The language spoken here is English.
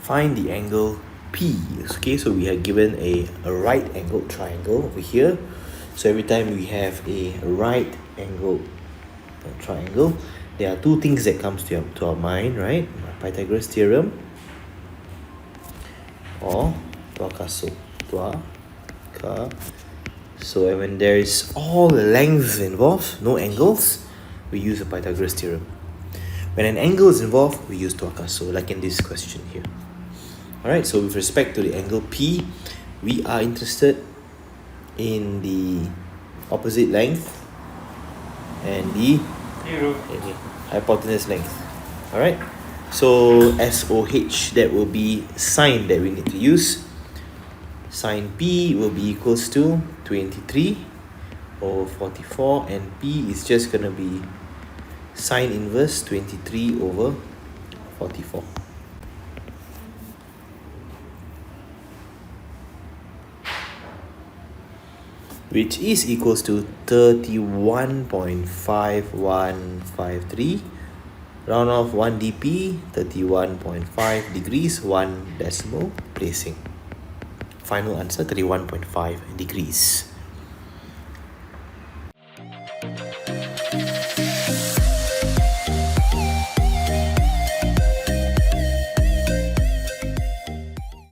find the angle P. Okay, so we are given a right angled triangle over here. So every time we have a right angled triangle, there are two things that comes to our mind, right? Pythagoras theorem or TOA CAH SOH. TOA CAH SOH. And when there is all the lengths involved, no angles, we use the Pythagoras theorem. When an angle is involved, we use TOA CAH SOH, like in this question here. Alright, so with respect to the angle P, we are interested in the opposite length and the hypotenuse length. Alright, so SOH, that will be sign that we need to use. Sine P will be equals to 23 over 44, and P is just going to be sine inverse 23 over 44. Which is equals to 31.5153. Round off 1 dp, 31.5 degrees, 1 decimal placing. Final answer 31.5 degrees.